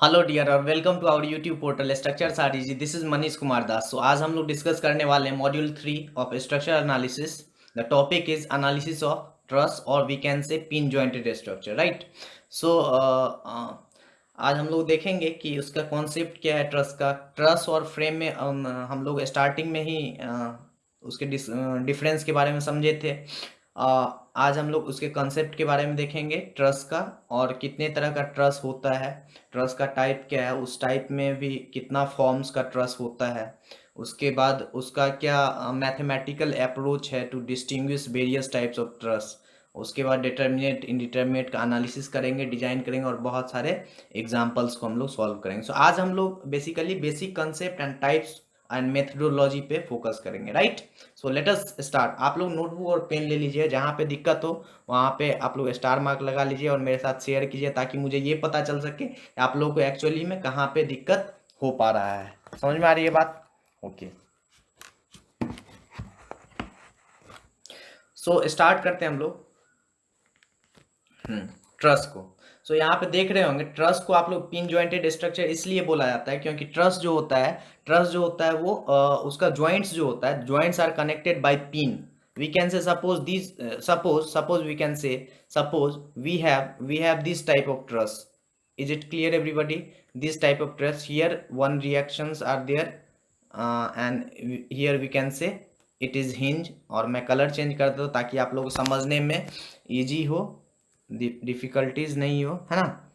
Hello dear और welcome to our YouTube portal structures are easy. This is Manish Kumar Das. So आज हम लोग discuss करने वाले हैं module 3 of structure analysis. The topic is analysis of truss और we can say pin jointed structure, right. So आज हम लोग देखेंगे कि उसका कॉन्सेप्ट क्या है ट्रस का। ट्रस और फ्रेम में हम लोग स्टार्टिंग में ही उसके डिफरेंस के बारे में समझे थे। आज हम लोग उसके कंसेप्ट के बारे में देखेंगे ट्रस का, और कितने तरह का ट्रस होता है, ट्रस का टाइप क्या है, उस टाइप में भी कितना फॉर्म्स का ट्रस होता है, उसके बाद उसका क्या मैथमेटिकल अप्रोच है to distinguish various types of truss. उसके बाद डिटर्मिनेट इनडिटर्मिनेट का एनालिसिस करेंगे, डिजाइन करेंगे और बहुत सारे एग्जांपल्स को हम लोग सॉल्व करेंगे। सो आज हम लोग basically basic concept and types and methodology पे फोकस करेंगे, right. So let us start. आप लोग नोटबुक और पेन ले लीजिए, जहाँ पे दिक्कत हो वहाँ पे आप लोग स्टार मार्क लगा लीजिए और मेरे साथ शेयर कीजिए, ताकि मुझे ये पता चल सके कि आप लोगों को एक्चुअली में कहाँ पे दिक्कत हो पा रहा है। समझ में आ रही है बात? ओके, सो स्टार्ट करते हैं हम लोग ट्रस को। सो यहाँ पे देख रहे होंगे ट्रस को आप लोग पिन जॉइंटेड स्ट्रक्चर इसलिए बोला जाता है क्योंकि ट्रस जो होता है वो उसका जॉइंट्स जो होता है, joints are connected by pin. We can say suppose this, suppose we can say suppose we have this type of truss. Is it clear everybody? This type of truss, here one reactions are there and here we can say it is hinge. और मैं colour change कर दूँ ताकि आप लोग को समझने में इजी हो, डिफिकल्टीज नहीं हो, है ना।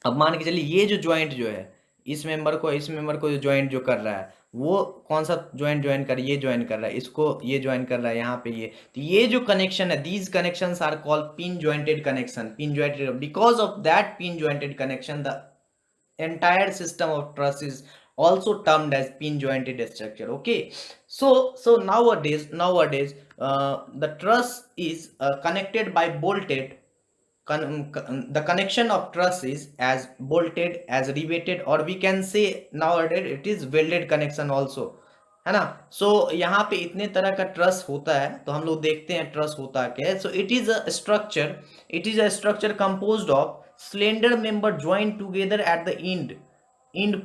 अब मान के चलिए ये जो ज्वाइंट जो है, इस मेंबर को जो ज्वाइंट जो कर रहा है वो कौन सा ज्वाइंट ज्वाइन कर, ये ज्वाइन कर रहा है, इसको ये ज्वाइन कर रहा है यहाँ पे ये। तो ये जो कनेक्शन है, these connections are called pin jointed connection. Pin jointed, because of that pin jointed connection the entire system of truss is also termed as pin jointed structure. Okay, so nowadays the truss is connected by bolted the connection of truss is as bolted, as riveted, or we can say nowadays it is welded connection also, है ना। सो यहाँ पे इतने तरह का truss होता है, तो हम लोग देखते हैं ट्रस होता क्या है। So it is a structure, it is a structure composed of slender member joined together at the end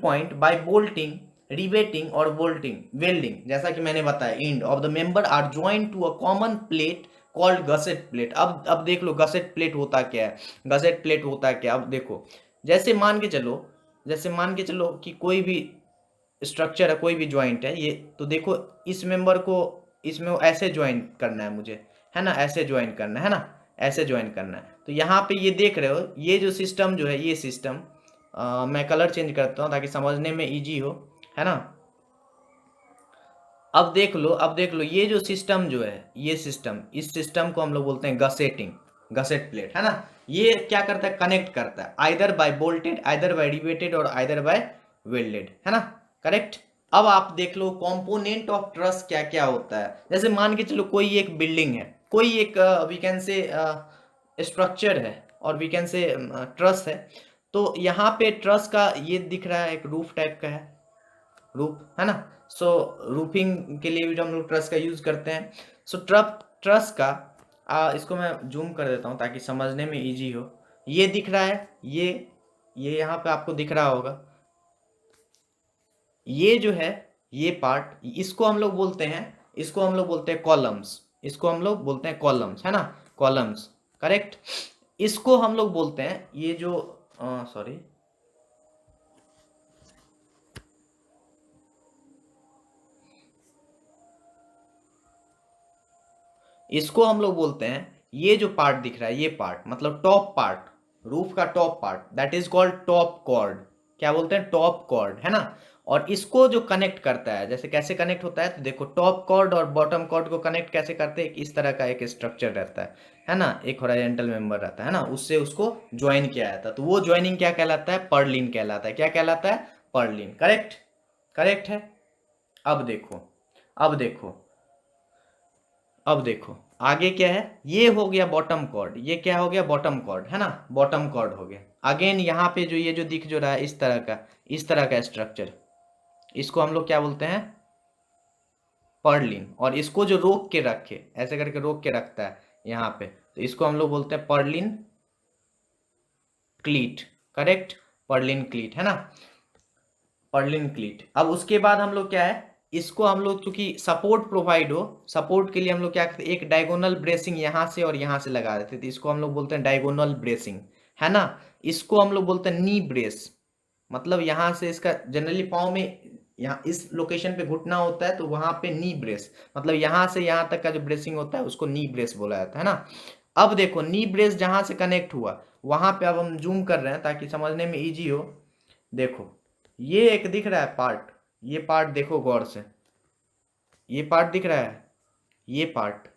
point by bolting, riveting or welding। जैसा कि मैंने बताया, end of the member are joined to a common plate called gusset plate। अब देख लो gusset plate होता क्या है, gusset plate होता क्या। अब देखो, जैसे मान के चलो कि कोई भी स्ट्रक्चर है, कोई भी ज्वाइंट है ये, तो देखो इस मेंबर को इसमें ऐसे ज्वाइन करना है मुझे, है ना, ऐसे ज्वाइन करना है ना, ऐसे ज्वाइन करना है। तो यहाँ पे ये देख रहे हो, ये जो सिस्टम जो है, ये सिस्टम मैं कलर चेंज करता हूँ ताकि समझने में इजी हो, है ना। अब देख लो ये जो सिस्टम जो है, ये सिस्टम, इस सिस्टम को हम लोग बोलते हैं गसेटिंग, गसेट प्लेट, है ना। ये क्या करता है, कनेक्ट करता है either bye bolted, either bye riveted और आइदर बाय वेल्डेड, है ना, करेक्ट। अब आप देख लो कंपोनेंट ऑफ ट्रस क्या क्या होता है। जैसे मान के चलो कोई एक बिल्डिंग है, कोई एक वी कैन से स्ट्रक्चर है, और वी कैन से ट्रस है। तो यहाँ पे ट्रस का ये दिख रहा है, एक रूफ टाइप का है, रूफ, है ना। सो रूफिंग के लिए भी हम लोग ट्रस का यूज करते हैं। सो ट्रस का इसको मैं जूम कर देता हूँ ताकि समझने में इजी हो। ये दिख रहा है, ये यहाँ पे आपको दिख रहा होगा, ये जो है, ये पार्ट, इसको हम लोग बोलते हैं, इसको हम लोग बोलते हैं कॉलम्स, इसको हम लोग बोलते हैं कॉलम्स, है ना, कॉलम्स, करेक्ट। इसको हम लोग बोलते हैं, ये जो सॉरी, इसको हम लोग बोलते हैं, ये जो पार्ट दिख रहा है, ये पार्ट मतलब टॉप पार्ट, रूफ का top part, that is called top chord. क्या बोलते हैं, टॉप कॉर्ड, है ना। और इसको जो कनेक्ट करता है, जैसे कैसे कनेक्ट होता है, तो देखो टॉप कॉर्ड और बॉटम कॉर्ड को कनेक्ट कैसे करते हैं, इस तरह का एक स्ट्रक्चर रहता है ना, एक हॉरिजॉन्टल मेंबर रहता है ना, उससे उसको ज्वाइन किया जाता है। तो वो ज्वाइनिंग क्या कहलाता है, पर्लिन कहलाता है। क्या कहलाता है, पर्लिन, करेक्ट, करेक्ट है। अब देखो, अब देखो, अब देखो आगे क्या है, ये हो गया बॉटम कॉर्ड, ये क्या हो गया, बॉटम कॉर्ड, है ना, बॉटम कॉर्ड हो गया। अगेन यहाँ पे जो ये जो दिख जो रहा है, इस तरह का स्ट्रक्चर, इसको हम लोग क्या बोलते हैं, पर्लिन। और इसको जो रोक के रखे, ऐसे करके रोक के रखता है यहाँ पे, तो इसको हम लोग बोलते हैं पर्लिन क्लीट, करेक्ट, पर्लिन क्लीट, है ना, पर्लिन क्लीट। अब उसके बाद हम लोग क्या है, इसको हम लोग चूंकि सपोर्ट प्रोवाइड हो, सपोर्ट के लिए हम लोग क्या करते हैं, एक डायगोनल ब्रेसिंग यहाँ से और यहाँ से लगा देते थे, इसको हम लोग बोलते हैं डायगोनल ब्रेसिंग, है ना। इसको हम लोग बोलते हैं नी ब्रेस, मतलब यहाँ से इसका जनरली पाँव में यहाँ इस लोकेशन पे घुटना होता है तो वहां पे नी ब्रेस, मतलब यहाँ से यहाँ तक का जो ब्रेसिंग होता है उसको नी ब्रेस बोला जाता है ना। अब देखो नी ब्रेस जहां से कनेक्ट हुआ वहां पे अब हम जूम कर रहे हैं ताकि समझने में इजी हो। देखो ये एक दिख रहा है पार्ट, ये पार्ट देखो गौर से, ये पार्ट दिख रहा है, ये पार्ट,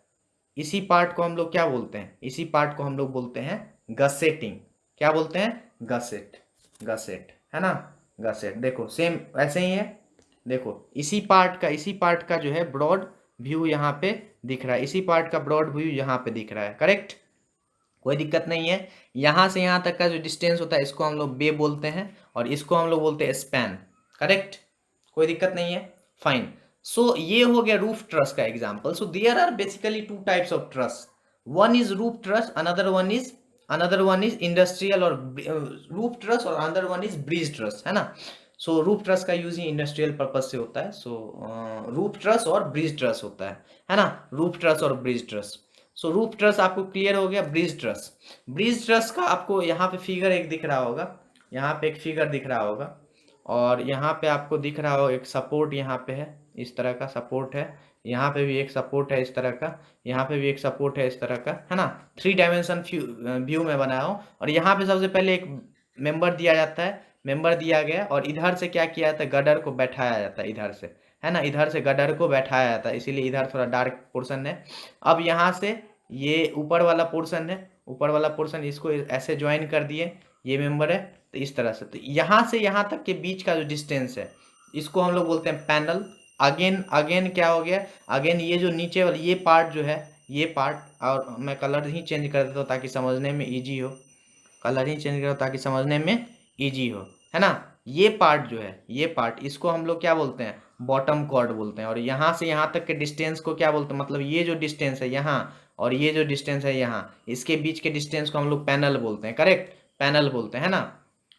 इसी पार्ट को हम लोग क्या बोलते हैं, इसी पार्ट को हम लोग बोलते हैं गसेटिंग। क्या बोलते हैं, गसेट, गसेट, है ना, गसेट। देखो सेम ऐसे ही है, देखो इसी पार्ट का जो है ब्रॉड व्यू यहाँ पे दिख रहा है, इसी पार्ट का ब्रॉड व्यू यहाँ पे दिख रहा है, करेक्ट, कोई दिक्कत नहीं है। यहाँ से यहाँ तक का जो डिस्टेंस होता है इसको हम लोग बे बोलते हैं और इसको हम लोग बोलते हैं स्पैन, करेक्ट, कोई दिक्कत नहीं है, फाइन। सो ये हो गया रूफ ट्रस का example. So there are basically two types of truss, one is roof truss, another one is industrial और रूफ ट्रस, और another one is bridge truss, है ना। सो रूफ ट्रस का यूज ही इंडस्ट्रियल पर्पज से होता है, सो रूफ ट्रस और ब्रिज ट्रस होता है ना, रूफ ट्रस और bridge truss. So roof truss आपको क्लियर हो गया। ब्रिज ट्रस, ब्रिज ट्रस का आपको यहाँ पे फिगर एक दिख रहा होगा, यहाँ पे एक फिगर दिख रहा होगा, और यहाँ पे आपको दिख रहा हो एक सपोर्ट यहाँ पे है, इस तरह का सपोर्ट है, यहाँ पे भी एक सपोर्ट है इस तरह का, यहाँ पे भी एक सपोर्ट है इस तरह का, है ना, 3 डायमेंशन व्यू में बनाया हूँ। और यहाँ पे सबसे पहले एक मेंबर दिया जाता है, मेंबर दिया गया और इधर से क्या किया जाता है, गडर को बैठाया जाता है इधर से, है ना, इधर से गडर को बैठाया जाता है, इसीलिए इधर थोड़ा डार्क पोर्शन है। अब यहाँ से ये ऊपर वाला पोर्शन है, ऊपर वाला पोर्शन इसको ऐसे ज्वाइन कर दिए, ये मेंबर है, तो इस तरह से, तो यहाँ से यहाँ तक के बीच का जो डिस्टेंस है इसको हम लोग बोलते हैं पैनल। अगेन अगेन क्या हो गया, अगेन ये जो नीचे वाला ये पार्ट जो है, ये पार्ट, और मैं कलर ही चेंज कर देता हूँ ताकि समझने में इजी हो, कलर ही चेंज करो ताकि समझने में इजी हो, है ना। ये पार्ट जो है, ये पार्ट, इसको हम लोग क्या बोलते हैं, बॉटम कॉर्ड बोलते हैं। और यहाँ से यहाँ तक के डिस्टेंस को क्या बोलते हैं, मतलब ये जो डिस्टेंस है यहाँ और ये जो डिस्टेंस है यहाँ, इसके बीच के डिस्टेंस को हम लोग पैनल बोलते हैं, करेक्ट, पैनल बोलते हैं, है ना।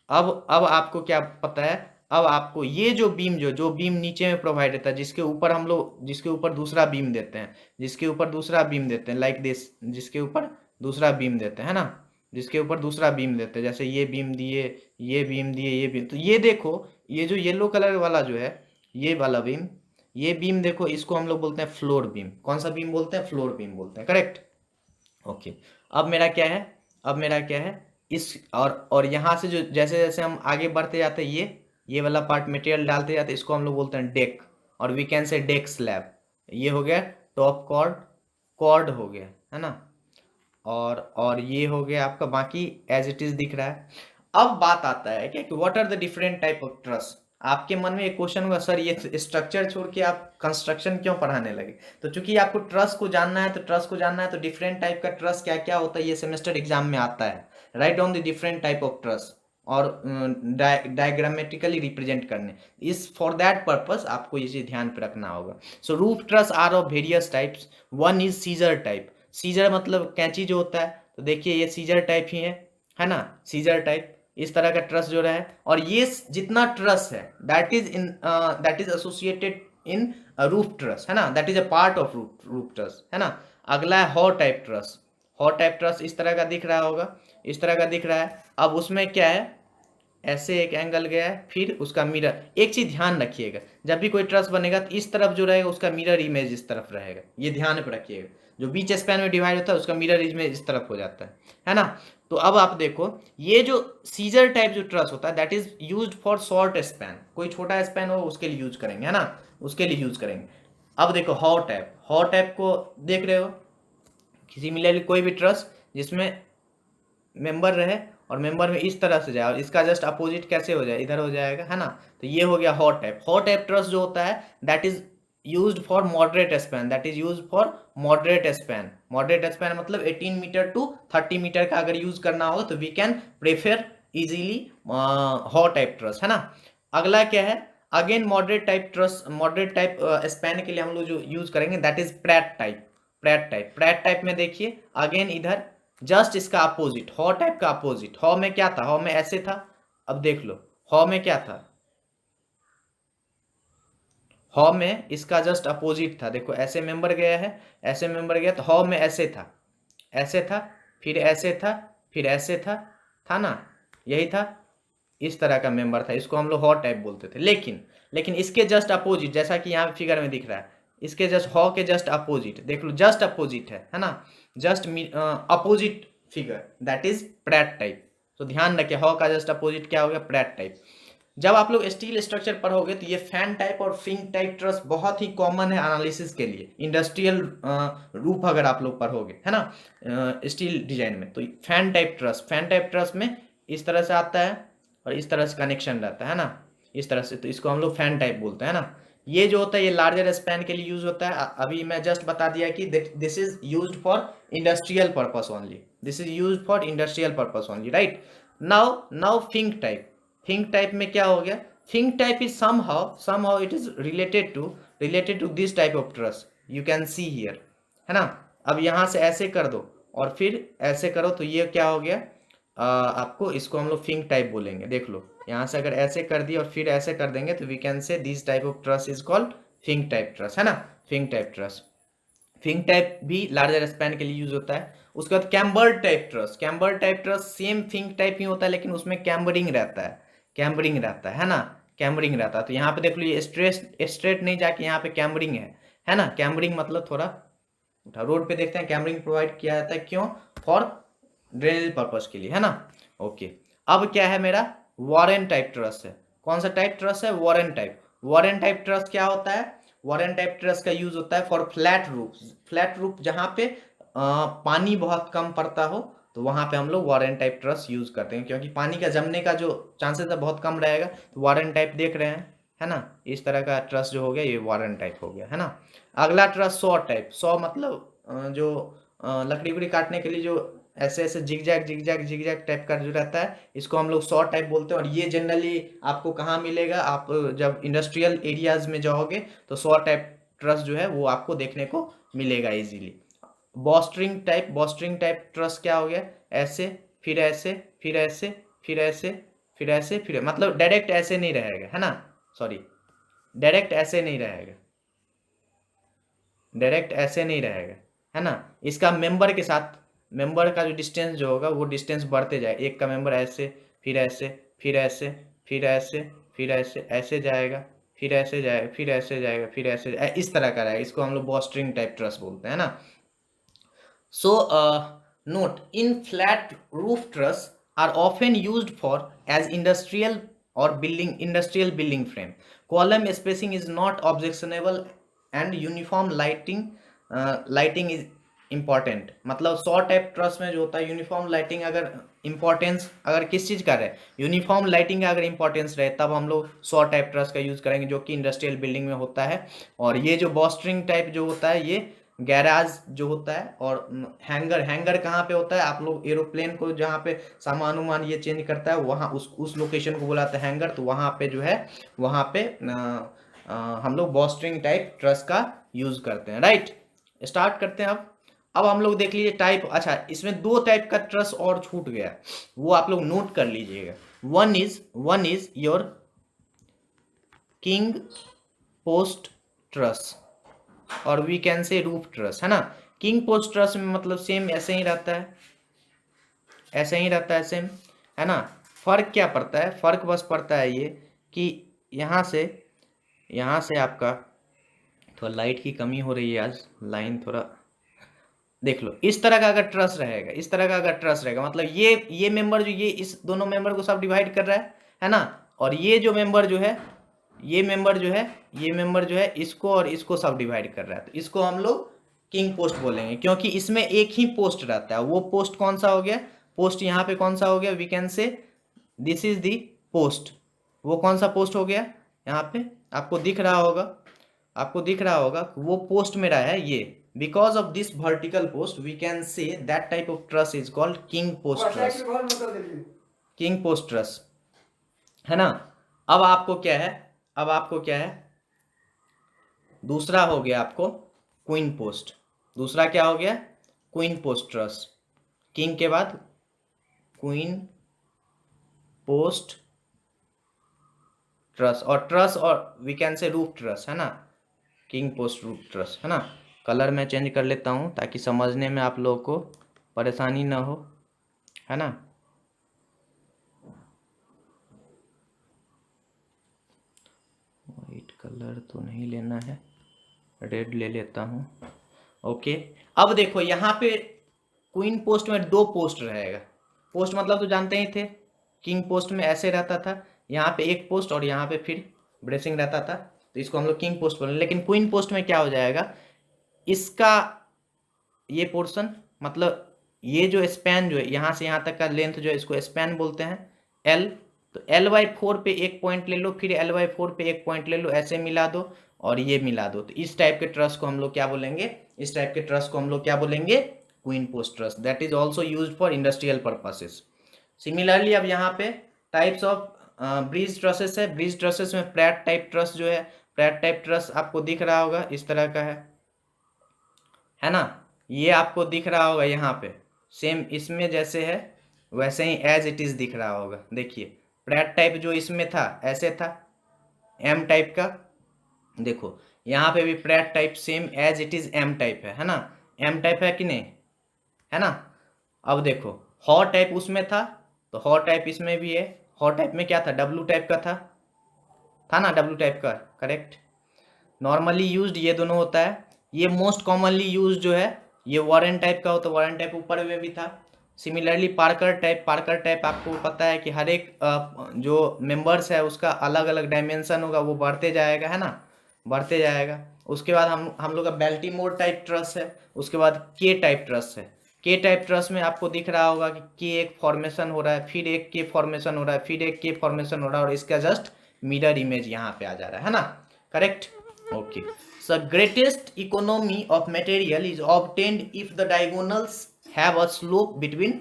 अब आपको क्या पता है, अब आपको ये जो बीम जो बीम नीचे में प्रोवाइड होता है, जिसके ऊपर हम लोग, जिसके ऊपर दूसरा बीम देते हैं, जिसके ऊपर दूसरा बीम देते हैं, लाइक दिस, जिसके ऊपर दूसरा बीम देते हैं, है ना, जिसके ऊपर दूसरा बीम देते हैं, जैसे ये बीम दिए, ये बीम दिए, ये बीम, तो ये देखो ये जो येलो कलर वाला जो है, ये वाला बीम, ये बीम देखो, इसको हम लोग बोलते हैं फ्लोर बीम। कौन सा बीम बोलते हैं, फ्लोर बीम बोलते हैं, करेक्ट, ओके। अब मेरा क्या है, अब मेरा क्या है, इस और यहाँ से जो जैसे जैसे हम आगे बढ़ते जाते हैं, ये वाला पार्ट मटेरियल डालते जाते हैं, इसको हम लोग बोलते हैं डेक, और we can say deck slab. ये हो गया टॉप कॉर्ड, कॉर्ड हो गया, है ना, और ये हो गया आपका, बाकी एज इट इज दिख रहा है। अब बात आता है कि what are the different type of truss. आपके मन में एक क्वेश्चन होगा, सर ये स्ट्रक्चर छोड़ के आप कंस्ट्रक्शन क्यों पढ़ाने लगे। तो चूंकि आपको ट्रस को जानना है, तो ट्रस को जानना है, तो डिफरेंट टाइप का ट्रस क्या क्या होता है ये सेमेस्टर एग्जाम में आता है। Right on the different type of truss, और डायग्रामेटिकली रिप्रेजेंट करने, इस फॉर दैट पर्पस आपको ये चीज ध्यान पे रखना होगा। So roof truss are of various types, one is scissor type, scissor मतलब कैंची जो होता है, तो देखिए ये सीजर टाइप ही है ना, सीजर टाइप, इस तरह का ट्रस जो रहा है। और ये जितना ट्रस है that is associated in roof truss, है ना, that is a part of roof truss, है ना। अगला है हॉ टाइप ट्रस, हॉ टाइप ट्रस इस तरह का दिख रहा होगा, इस तरह का दिख रहा है। अब उसमें क्या है, ऐसे एक एंगल गया है, फिर उसका मिरर, एक चीज ध्यान रखिएगा, जब भी कोई ट्रस बनेगा तो इस तरफ जो रहेगा उसका मिरर इमेज इस तरफ रहेगा, ये ध्यान पे रखिएगा। जो बीच स्पैन में डिवाइड होता है उसका मिरर इमेज इस तरफ हो जाता है ना। तो अब आप देखो ये जो सीजर टाइप जो ट्रस होता है that is used for short span, कोई छोटा स्पैन हो उसके लिए यूज करेंगे, है ना, उसके लिए यूज करेंगे। अब देखो हॉ टाइप, हॉ टाइप को देख रहे हो, सिमिलरली कोई भी ट्रस जिसमें मेंबर रहे और मेंबर में इस तरह से जाए और इसका जस्ट अपोजिट कैसे हो जाए, इधर हो जाएगा, है ना। तो ये हो गया hot type. Hot type truss जो होता है that is used for moderate span, that is used for moderate span. Moderate span मतलब 18 मीटर टू 30 मीटर का अगर यूज करना हो तो we can prefer easily Howe type truss, है ना। अगला क्या है, again moderate type truss, moderate type span के लिए हम लोग जो यूज करेंगे that is Pratt type. Pratt type, Pratt type में देखिए अगेन इधर जस्ट इसका अपोजिट, हॉ टाइप का अपोजिट। हॉ में क्या था, हॉ में ऐसे था, अब देख लो हॉ में क्या था, हॉ में इसका जस्ट अपोजिट था। देखो ऐसे मेंबर गया है, ऐसे मेंबर गया, तो हॉ में ऐसे था, ऐसे था, फिर ऐसे था, फिर ऐसे था ना, यही था, इस तरह का मेंबर था, इसको हम लोग हॉ टाइप बोलते थे। लेकिन लेकिन इसके जस्ट अपोजिट, जैसा कि यहाँ फिगर में दिख रहा है, इसके जस्ट हॉ के जस्ट अपोजिट देख लो, जस्ट अपोजिट है ना, just opposite figure, that is Pratt type. तो ध्यान रखिए हॉ का जस्ट अपोजिट क्या हो गया, प्रैट टाइप। जब आप लोग स्टील स्ट्रक्चर पढ़ोगे तो ये फैन टाइप और फिंक टाइप ट्रस बहुत ही कॉमन है एनालिसिस के लिए, इंडस्ट्रियल रूप अगर आप लोग पढ़ोगे है ना, स्टील डिजाइन में। तो फैन टाइप ट्रस में इस तरह से आता है और इस तरह से कनेक्शन रहता है ना, इस तरह से, तो इसको हम लोग फैन टाइप बोलते हैं ना। ये जो होता है ये लार्जर स्पैन के लिए यूज होता है। अभी मैं जस्ट बता दिया कि this is used for industrial purpose only, this is used for industrial purpose only, right. Now now Fink type, think type में क्या हो गया, think type is somehow it is related to this type of truss, you can see here, है ना। अब यहाँ से ऐसे कर दो और फिर ऐसे करो तो ये क्या हो गया, आपको इसको हम लोग फिंक टाइप बोलेंगे। देख लो यहाँ से अगर ऐसे कर दिया और फिर ऐसे कर देंगे तो we can say this type of truss is called fink type truss, है ना, fink type truss. Fink type भी लार्जर स्पैन के लिए यूज होता है। उसके बाद cambered type truss, cambered type truss same fink type ही होता है लेकिन उसमें कैम्बरिंग रहता है, कैम्बरिंग रहता है ना, कैम्बरिंग रहता है। तो यहाँ पे देख लो ये स्ट्रेट नहीं जाके यहाँ पे कैम्बरिंग है ना। कैम्बरिंग मतलब थोड़ा उठा, रोड पे देखते हैं कैम्बरिंग प्रोवाइड किया जाता है, क्यों, फॉर ड्रेनेज पर्पज के लिए, है ना। ओके, अब क्या है मेरा, वॉरेन टाइप ट्रस है। कौन सा टाइप ट्रस है, Warren type. Warren type truss क्या होता है, वॉरेन टाइप ट्रस का यूज होता है for flat roof, flat roof जहाँ पे पानी बहुत कम पड़ता हो तो वहां पे हम लोग वॉरेन टाइप ट्रस यूज करते हैं, क्योंकि पानी का जमने का जो चांसेस है बहुत कम रहेगा। तो वॉरेन टाइप देख रहे हैं, है ना, इस तरह का ट्रस जो हो गया ये वॉरेन टाइप हो गया, है ना। अगला ट्रस सॉ टाइप, सॉ मतलब जो लकड़ी उकड़ी काटने के लिए जो ऐसे ऐसे जिगजैग जिगजैग जिगजैग टाइप का जो रहता है, इसको हम लोग सॉ टाइप बोलते हैं। और ये जनरली आपको कहाँ मिलेगा, आप जब इंडस्ट्रियल एरियाज में जाओगे तो सॉ टाइप ट्रस जो है वो आपको देखने को मिलेगा इजीली। बॉस्ट्रिंग टाइप ट्रस क्या हो गया, ऐसे फिर ऐसे फिर ऐसे फिर ऐसे फिर ऐसे फिर, मतलब डायरेक्ट ऐसे नहीं रहेगा, है ना, सॉरी, डायरेक्ट ऐसे नहीं रहेगा, डायरेक्ट ऐसे नहीं रहेगा, है ना। इसका मेंबर के साथ, मेंबर का जो डिस्टेंस जो होगा वो डिस्टेंस बढ़ते जाए, एक का मेंबर ऐसे फिर ऐसे फिर ऐसे फिर ऐसे फिर ऐसे ऐसे जाएगा, फिर ऐसे जाएगा, फिर ऐसे जाएगा, फिर ऐसे इस तरह का रहेगा। इसको हम लोग बॉस्ट्रिंग टाइप ट्रस बोलते हैं ना। So, note in flat roof truss are often used for as industrial building frame. Column spacing is not objectionable and uniform lighting is important. मतलब सौ टाइप ट्रस में जो होता है यूनिफॉर्म लाइटिंग, अगर इंपॉर्टेंस अगर किस चीज का रहे, यूनिफॉर्म लाइटिंग का अगर इंपॉर्टेंस रहे तब हम लोग सौ टाइप ट्रस का यूज करेंगे, जो कि इंडस्ट्रियल बिल्डिंग में होता है। और ये जो बॉस्ट्रिंग टाइप जो होता है ये गैराज जो होता है। और हैंगर, हैंगर कहाँ पे होता है, आप लोग एरोप्लेन को जहाँ पे सामान उमान ये चेंज करता है वहाँ उस लोकेशन को बुलाते हैं हैंगर। तो वहाँ पे जो है वहाँ पे हम लोग बॉस्ट्रिंग टाइप ट्रस का यूज करते हैं, राइट। स्टार्ट करते हैं अब हम लोग देख लीजिए टाइप। अच्छा, इसमें दो टाइप का ट्रस और छूट गया, वो आप लोग नोट कर लीजिएगा। One is your king post truss और we can say roof truss, है ना। किंग पोस्ट ट्रस में मतलब सेम ऐसे ही रहता है, ऐसे ही रहता है सेम, है ना। फर्क क्या पड़ता है, फर्क बस पड़ता है ये कि यहाँ से आपका थोड़ा लाइट की कमी हो रही है आज, लाइन थोड़ा देख लो। इस तरह का अगर ट्रस रहेगा, इस तरह का अगर ट्रस रहेगा, मतलब ये मेंबर जो ये इस दोनों मेंबर को सब डिवाइड कर रहा है ना। और ये जो मेंबर जो है, ये मेंबर जो है, ये मेंबर जो है इसको और इसको सब डिवाइड कर रहा है, तो इसको हम लोग किंग पोस्ट बोलेंगे, क्योंकि इसमें एक ही पोस्ट रहता है। वो पोस्ट कौन सा हो गया, पोस्ट यहाँ पे कौन सा हो गया, we can say this is the post. वो कौन सा पोस्ट हो गया, यहाँ पे आपको दिख रहा होगा, आपको दिख रहा होगा वो पोस्ट मेरा है ये। Because of this vertical post we can say that type of truss is called king post truss, king post truss, है ना। अब आपको क्या है, अब आपको क्या है, दूसरा हो गया आपको क्वीन पोस्ट। दूसरा क्या हो गया, क्वीन पोस्ट ट्रस। किंग के बाद क्वीन पोस्ट ट्रस, और ट्रस और we can say roof truss, है ना, किंग पोस्ट रूफ ट्रस, है ना। कलर मैं चेंज कर लेता हूँ ताकि समझने में आप लोगों को परेशानी ना हो, है ना। वाइट कलर तो नहीं लेना है, रेड ले लेता हूँ। ओके, अब देखो यहाँ पे क्वीन पोस्ट में 2 पोस्ट रहेगा। पोस्ट मतलब तो जानते ही थे, किंग पोस्ट में ऐसे रहता था, यहाँ पे एक पोस्ट और यहाँ पे फिर ब्रेसिंग रहता था, तो इसको हम लोग किंग पोस्ट बोले। लेकिन क्वीन पोस्ट में क्या हो जाएगा, इसका ये पोर्शन मतलब ये जो स्पैन जो है यहाँ से यहाँ तक का लेंथ जो है इसको स्पैन बोलते हैं, एल। तो L/4 पे एक पॉइंट ले लो, फिर L/4 पे एक पॉइंट ले लो, ऐसे मिला दो और ये मिला दो, तो इस टाइप के ट्रस को हम लोग क्या बोलेंगे, इस टाइप के ट्रस को हम लोग क्या बोलेंगे, queen post truss. That is also use for industrial purposes. Similarly अब यहाँ पे टाइप्स ऑफ ब्रिज ट्रसेस है। ब्रिज ट्रसेस में फ्लैट टाइप ट्रस जो है, फ्लैट टाइप ट्रस आपको दिख रहा होगा, इस तरह का है ना। ये आपको दिख रहा होगा यहाँ पे, सेम इसमें जैसे है वैसे ही एज इट इज दिख रहा होगा। देखिए फ्लैट टाइप जो इसमें था ऐसे था, एम टाइप का, देखो यहाँ पे भी flat type same as it is M type है ना, एम टाइप है कि नहीं, है ना। अब देखो हॉट टाइप उसमें था, तो हॉट टाइप इसमें भी है। हॉट टाइप में क्या था, डब्लू टाइप का था ना, डब्लू टाइप का, करेक्ट। नॉर्मली यूज्ड ये दोनों होता है। ये मोस्ट कॉमनली यूज जो है ये वॉरेन टाइप का होता है, वॉरेन टाइप ऊपर में भी था। Similarly Parker type, Parker type आपको पता है कि हर एक जो मेंबर्स है उसका अलग अलग डायमेंशन होगा, वो बढ़ते जाएगा, है ना, बढ़ते जाएगा। उसके बाद हम लोग का बेल्टीमोर टाइप ट्रस है। उसके बाद के टाइप ट्रस है। के टाइप ट्रस में आपको दिख रहा होगा कि के एक फॉर्मेशन हो रहा है, फिर एक के फॉर्मेशन हो रहा है, फिर एक के फॉर्मेशन हो रहा है, और इसका जस्ट मिरर इमेज यहाँ पे आ जा रहा है ना, correct. Okay. So greatest economy of material is obtained if the diagonals have a slope between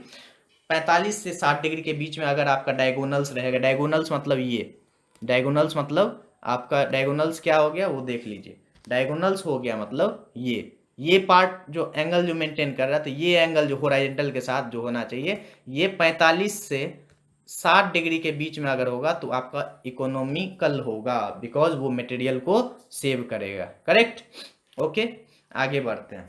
45 से 60 डिग्री के बीच में अगर आपका डायगोनल्स रहेगा। डायगोनल्स मतलब ये, डायगोनल्स मतलब आपका डायगोनल्स क्या हो गया वो देख लीजिए। डायगोनल्स हो गया मतलब ये पार्ट जो एंगल जो मेंटेन कर रहा है, तो ये एंगल जो होराइजेंटल के साथ जो होना चाहिए, ये 45 से 60 डिग्री के बीच में अगर होगा तो आपका इकोनॉमिकल होगा, बिकॉज वो मटेरियल को सेव करेगा, करेक्ट। ओके, आगे बढ़ते हैं।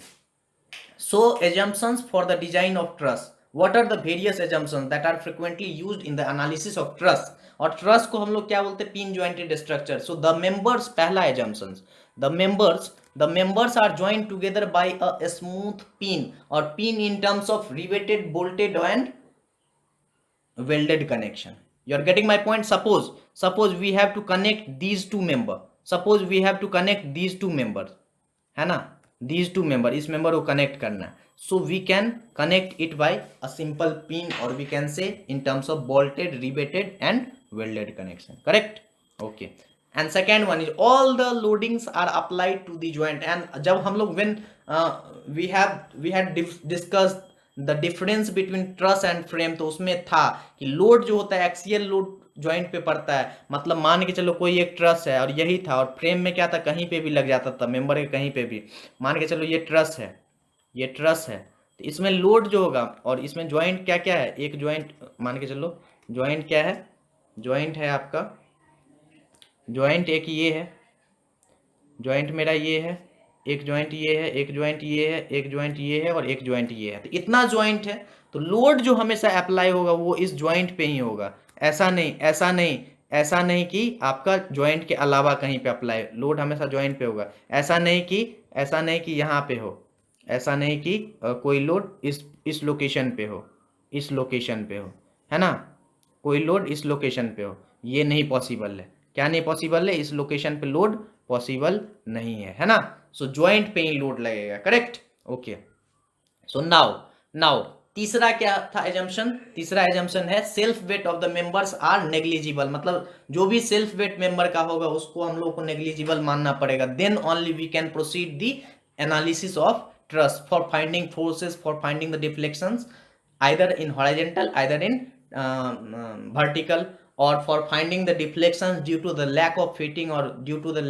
सो assumptions for the design of truss, what are the various assumptions that are frequently used in the analysis of truss? और ट्रस को हम लोग क्या बोलते हैं, pin jointed structure. So the members, पहला assumptions, the members are joined together by a smooth pin or pin in terms of riveted, bolted and welded connection. You are getting my point. Suppose we have to connect these two member, है ना, these two member, इस member को connect करना है, so we can connect it by a simple pin or we can say in terms of bolted, riveted and welded connection, correct. Okay, and second one is all the loadings are applied to the joint। and जब हम लोग when we had discussed the difference between truss and frame, तो उसमें था कि load जो होता है एक्सियल लोड ज्वाइंट पे पड़ता है। मतलब मान के चलो कोई एक ट्रस है और यही था, और फ्रेम में क्या था, कहीं पे भी लग जाता था, मेंबर के कहीं पे भी। मान के चलो ये ट्रस है, ये ट्रस है, तो इसमें लोड जो होगा, और इसमें ज्वाइंट क्या क्या है, एक ज्वाइंट मान के चलो, ज्वाइंट क्या है, ज्वाइंट है आपका, ज्वाइंट एक ये है, ज्वाइंट मेरा ये है, एक ज्वाइंट ये है, एक ज्वाइंट ये है, एक ज्वाइंट ये है और एक ज्वाइंट ये है, तो इतना ज्वाइंट है। तो लोड जो हमेशा अप्लाई होगा वो इस ज्वाइंट पे ही होगा। ऐसा नहीं कि आपका ज्वाइंट के अलावा कहीं पे अप्लाई, लोड हमेशा ज्वाइंट पे होगा। ऐसा नहीं कि यहाँ पे हो, ऐसा नहीं कि कोई लोड इस लोकेशन पे हो, इस लोकेशन पे हो, है ना, कोई लोड इस लोकेशन पे हो, ये नहीं पॉसिबल है। क्या नहीं पॉसिबल है, इस लोकेशन पे लोड पॉसिबल नहीं है ना। सो ज्वाइंट पे ही लोड लगेगा, करेक्ट। ओके, सो नाउ तीसरा क्या था एजम्पशन, तीसरा एजम्पशन है self weight of the members are negligible. मतलब जो भी सेल्फ वेट मेंबर का होगा उसको हम लोग को नेग्लिजिबल मानना पड़ेगा, then only we can proceed the analysis of truss for finding forces, for finding the deflections either in horizontal, either in vertical, or for finding the deflections due to the lack of fitting or due to the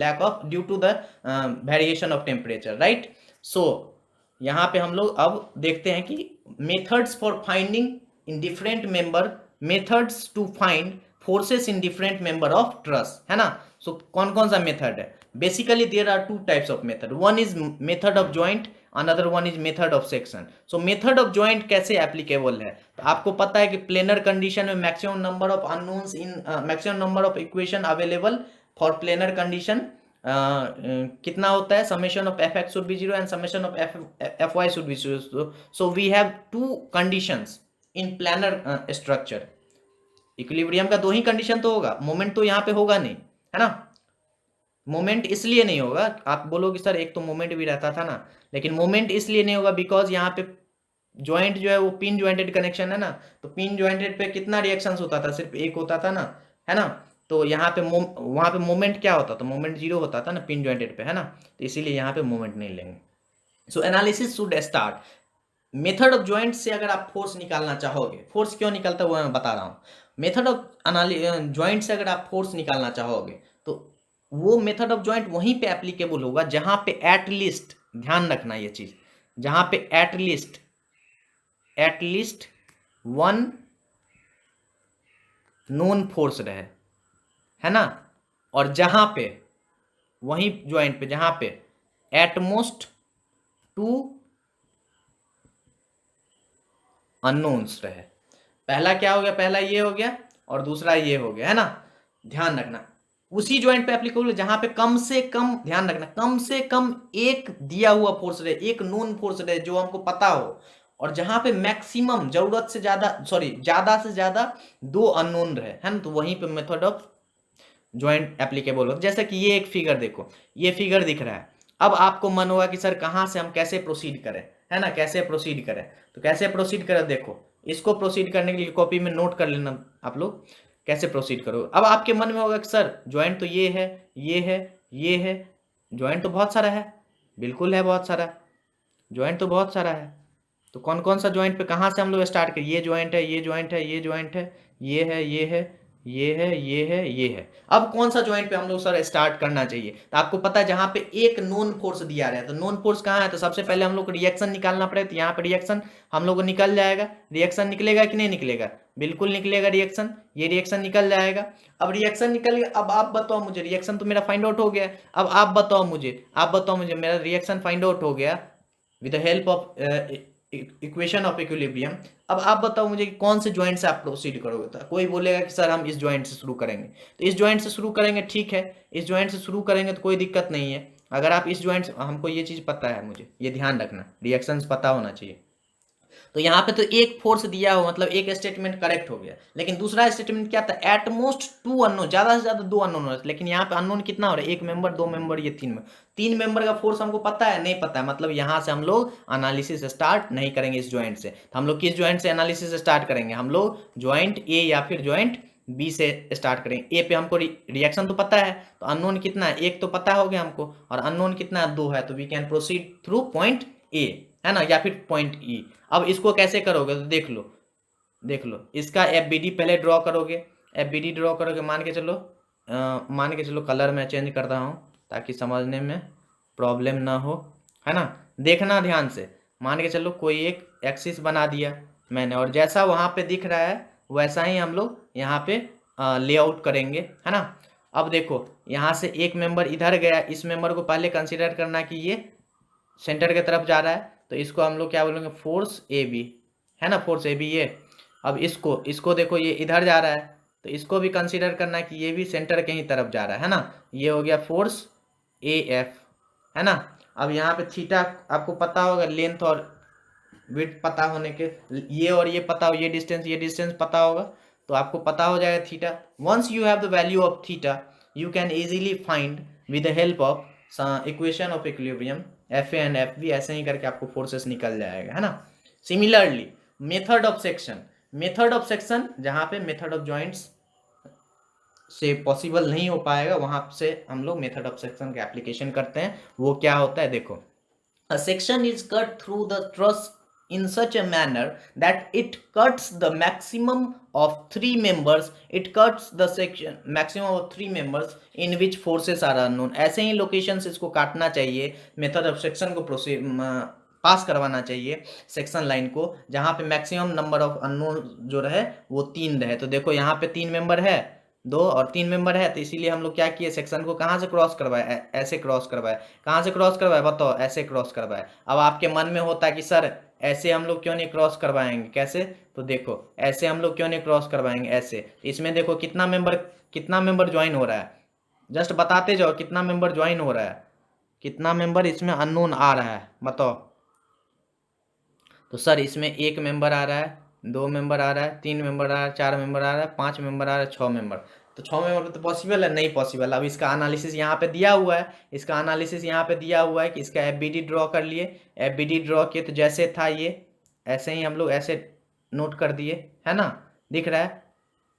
variation of temperature, right? So यहाँ पे हम लोग अब देखते हैं कि methods for finding in different member, methods to find forces in different member of truss, है ना। सो कौन कौन सा मेथड है? Basically there are two types of method, one is method of joint, another one is method of section. So method of joint कैसे applicable है? तो आपको पता है कि प्लेनर कंडीशन में maximum number of unknowns in maximum number of equation available for planar condition कितना होता है? Summation of F x should be zero and summation of F Y should be zero. So we have two conditions in planar structure. Equilibrium का दो ही condition तो होगा, moment तो यहाँ पे होगा नहीं, है ना। मोमेंट इसलिए नहीं होगा, आप बोलोगे सर एक तो मोमेंट भी रहता था ना, लेकिन मोमेंट इसलिए नहीं होगा बिकॉज यहाँ पे ज्वाइंट जो है वो पिन ज्वाइंटेड कनेक्शन है ना। तो पिन ज्वाइंटेड पे कितना रिएक्शंस होता था? सिर्फ एक होता था ना, है ना। तो यहाँ पे वहां पे मोमेंट क्या होता था? मोमेंट जीरो होता था ना पिन ज्वाइंटेड पे, है ना। तो इसीलिए यहाँ पे मोमेंट नहीं लेंगे। So analysis should start. Method of joint से अगर आप फोर्स निकालना चाहोगे, फोर्स क्यों निकलता है वो मैं बता रहा हूँ। मेथड ऑफ ज्वाइंट से अगर आप फोर्स निकालना चाहोगे तो वो मेथड ऑफ ज्वाइंट वहीं पे एप्लीकेबल होगा जहां पे एटलीस्ट, ध्यान रखना ये चीज, जहां पे एटलीस्ट वन नोन फोर्स रहे, है ना। और जहां पे वहीं ज्वाइंट पे जहां पे एटमोस्ट टू अननोन्स रहे। पहला क्या हो गया? पहला ये हो गया और दूसरा ये हो गया, है ना। ध्यान रखना उसी ज्वाइंट पे एप्लीकेबल जहां पे कम से कम, ध्यान रखना, कम से कम एक दिया हुआ फोर्स रहे, एक नोन फोर्स रहे जो हमको पता हो, और जहां पे मैक्सिमम जरूरत से ज्यादा, सॉरी ज्यादा से ज्यादा दो अननोन रहे, है ना। तो वहीं पे मेथड ऑफ ज्वाइंट एप्लीकेबल हो। जैसा कि ये एक फिगर देखो, ये फिगर दिख रहा है। अब आपको मन होगा कि सर कहाँ से हम कैसे प्रोसीड करें, है ना, कैसे प्रोसीड करें। तो कैसे प्रोसीड करें, देखो इसको प्रोसीड करने के लिए कॉपी में नोट कर लेना आप लोग, कैसे प्रोसीड करो। अब आपके मन में होगा कि सर ज्वाइंट तो ये है, ये है, ये है, ज्वाइंट तो बहुत सारा है। बिल्कुल है, बहुत सारा ज्वाइंट तो बहुत सारा है। तो कौन कौन सा ज्वाइंट पे कहाँ से हम लोग स्टार्ट करें? ये ज्वाइंट है, ये ज्वाइंट है, ये ज्वाइंट है, ये है, ये है, ये है, ये है, ये है। अब कौन सा ज्वाइंट पे हम लोग सर स्टार्ट करना चाहिए? तो आपको पता है जहां पे एक नोन फोर्स दिया रहा है, तो नोन फोर्स कहाँ है? तो सबसे पहले हम लोग को रिएक्शन निकालना पड़ेगा। तो यहाँ पे रिएक्शन हम लोग को निकल जाएगा। रिएक्शन निकलेगा कि नहीं निकलेगा? बिल्कुल निकलेगा रिएक्शन, ये रिएक्शन निकल जाएगा। अब रिएक्शन निकल गया, अब आप बताओ मुझे, रिएक्शन तो मेरा फाइंड आउट हो गया। अब आप बताओ मुझे मेरा रिएक्शन फाइंड आउट हो गया with the help of equation of equilibrium. अब आप बताओ मुझे कि कौन से ज्वाइंट से आप प्रोसीड करोगे। तो कोई बोलेगा कि सर हम इस ज्वाइंट से शुरू करेंगे, तो इस ज्वाइंट से शुरू करेंगे, ठीक है, इस ज्वाइंट से शुरू करेंगे तो कोई दिक्कत नहीं है। अगर आप इस ज्वाइंट, हमको ये चीज़ पता है, मुझे ये ध्यान रखना, रिएक्शंस पता होना चाहिए। तो यहाँ पे तो एक फोर्स दिया हो, मतलब एक स्टेटमेंट करेक्ट हो गया। लेकिन दूसरा स्टेटमेंट क्या था? एटमोस्ट टू अननोन, ज्यादा से ज्यादा दो अननोन हो रहे थे। लेकिन यहाँ पे अननोन कितना हो रहा है? एक मेंबर, दो मेंबर, ये तीन मेंबर का फोर्स हमको पता है, नहीं पता है, मतलब यहाँ से हम लोग एनालिसिस स्टार्ट नहीं करेंगे इस ज्वाइंट से। तो हम लोग किस ज्वाइंट से एनालिसिस स्टार्ट करेंगे? हम लोग ज्वाइंट ए या फिर ज्वाइंट बी से स्टार्ट करेंगे। ए पे हमको रिएक्शन तो पता है, तो अननोन कितना है? एक तो पता हो गया हमको, और अननोन कितना है? दो है। तो we can proceed through point A, है ना, या फिर पॉइंट ई। अब इसको कैसे करोगे? तो देख लो इसका एफ बी डी पहले ड्रॉ करोगे। एफ बी डी ड्रॉ करोगे, मान के चलो कलर मैं चेंज कर रहा हूँ ताकि समझने में प्रॉब्लम ना हो, है ना। देखना ध्यान से, मान के चलो कोई एक एक्सिस बना दिया मैंने, और जैसा वहाँ पे दिख रहा है वैसा ही हम लोग यहाँ पे लेआउट करेंगे, है ना। अब देखो यहाँ से एक मेंबर इधर गया, इस मेंबर को पहले कंसिडर करना कि ये सेंटर की तरफ जा रहा है। तो इसको हम लोग क्या बोलेंगे? फोर्स ए बी, है ना, फोर्स ए बी ये। अब इसको देखो, ये इधर जा रहा है, तो इसको भी कंसीडर करना कि ये भी सेंटर के ही तरफ जा रहा है ना। ये हो गया फोर्स ए एफ, है ना। अब यहाँ पे थीटा आपको पता होगा, लेंथ और विड्थ पता होने के, ये और ये पता हो, ये डिस्टेंस पता होगा, तो आपको पता हो जाएगा theta. Once you have the value of theta, you can easily find with the help of equation of equilibrium F A and F B, ऐसे ही करके आपको फोर्सेस निकल जाएगा, है ना। सिमिलरली मेथड ऑफ सेक्शन जहां पे मेथड ऑफ ज्वाइंट्स से पॉसिबल नहीं हो पाएगा, वहां से हम लोग मेथड ऑफ सेक्शन का एप्लीकेशन करते हैं। वो क्या होता है? देखो, a section is cut through the truss in such a manner that it cuts the maximum of three members. It cuts the section maximum of three members in which forces are unknown. ऐसे ही location इसको काटना चाहिए, method of section को पास करवाना चाहिए section line को, जहां पे मैक्सिमम नंबर ऑफ अननोन जो रहे वो तीन रहे। तो देखो यहाँ पे तीन मेंबर है, 2 और 3 मेंबर है, तो इसीलिए हम लोग क्या किए, सेक्शन को कहाँ से क्रॉस करवाए, ऐसे क्रॉस करवाए। कहाँ से क्रॉस करवाए बताओ, ऐसे क्रॉस करवाए। अब आपके मन में होता है कि सर ऐसे हम लोग क्यों नहीं क्रॉस करवाएंगे, कैसे, तो देखो ऐसे हम लोग क्यों नहीं क्रॉस करवाएंगे, ऐसे। इसमें देखो कितना मेंबर ज्वाइन हो रहा है, जस्ट बताते जाओ कितना मेंबर ज्वाइन हो रहा है, कितना मेंबर इसमें अननोन आ रहा है बताओ। तो सर इसमें 1 मेंबर आ रहा है, 2 मेंबर आ रहा है, 3 मेंबर आ रहा है, 4 मेंबर आ रहा है, 5 मेंबर आ रहा है, 6 मेंबर। तो 6 मेंबर तो पॉसिबल है, नहीं पॉसिबल। अब इसका एनालिसिस यहाँ पे दिया हुआ है, इसका एनालिसिस यहाँ पे दिया हुआ है कि इसका एफबीडी ड्रॉ कर लिए, एफबीडी ड्रॉ किए तो जैसे था ये, ऐसे ही हम लोग ऐसे नोट कर दिए, है ना, दिख रहा है,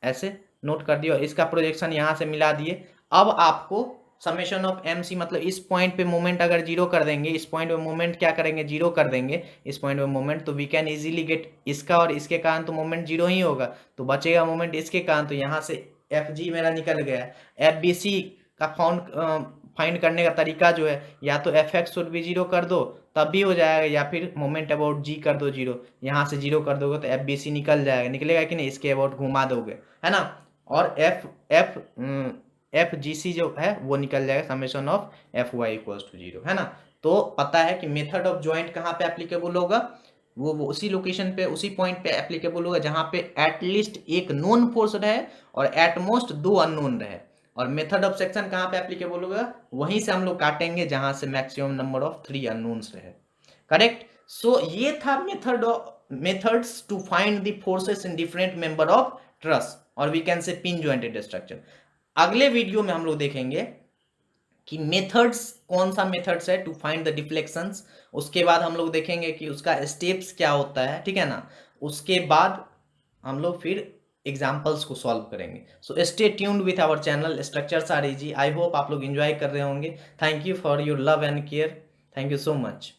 ऐसे नोट कर दिया और इसका प्रोजेक्शन यहाँ से मिला दिए। अब आपको समेशन ऑफ एम सी, मतलब इस पॉइंट पे मोमेंट अगर जीरो कर देंगे, इस पॉइंट पे मोमेंट क्या करेंगे, जीरो कर देंगे इस पॉइंट पे मोमेंट, तो वी कैन इजीली गेट इसका और इसके कारण तो मोमेंट जीरो ही होगा, तो बचेगा मोमेंट इसके कारण, तो यहाँ से एफ जी मेरा निकल गया। एफ बी सी का फाइंड करने का तरीका जो है, या तो एफ एक्स शुड भी जीरो कर दो तब भी हो जाएगा, या फिर मोमेंट अबाउट जी कर दो जीरो, यहाँ से जीरो कर दोगे तो एफ बी सी निकल जाएगा, निकलेगा कि नहीं, इसके अबाउट घुमा दोगे, है ना। और F F F G C जो है वो निकल जाएगा, summation of F Y equals to zero, है ना। तो पता है कि मेथड ऑफ ज्वाइंट कहाँ पे एप्लीकेबल होगा, वो उसी लोकेशन पे, उसी पॉइंट पे एप्लीकेबल होगा जहाँ पे एटलीस्ट एक नोन फोर्स रहे और एटमोस्ट 2 अननोन रहे। और मेथड ऑफ सेक्शन कहाँ पे एप्लीकेबल होगा, वहीं से हम लोग काटेंगे जहाँ से मैक्सिमम नंबर ऑफ 3 अननोन्स रहे। करेक्ट। सो ये था methods to find the forces in different member of truss, और we can say pin jointed structure. अगले वीडियो में हम लोग देखेंगे कि मेथड्स, कौन सा मेथड्स है टू फाइंड द डिफ्लेक्शंस, उसके बाद हम लोग देखेंगे कि उसका स्टेप्स क्या होता है, ठीक है ना। उसके बाद हम लोग फिर एग्जाम्पल्स को सॉल्व करेंगे। So stay tuned with our channel structures are easy. I hope आप लोग एंजॉय कर रहे होंगे। Thank you for your love and care. Thank you so much.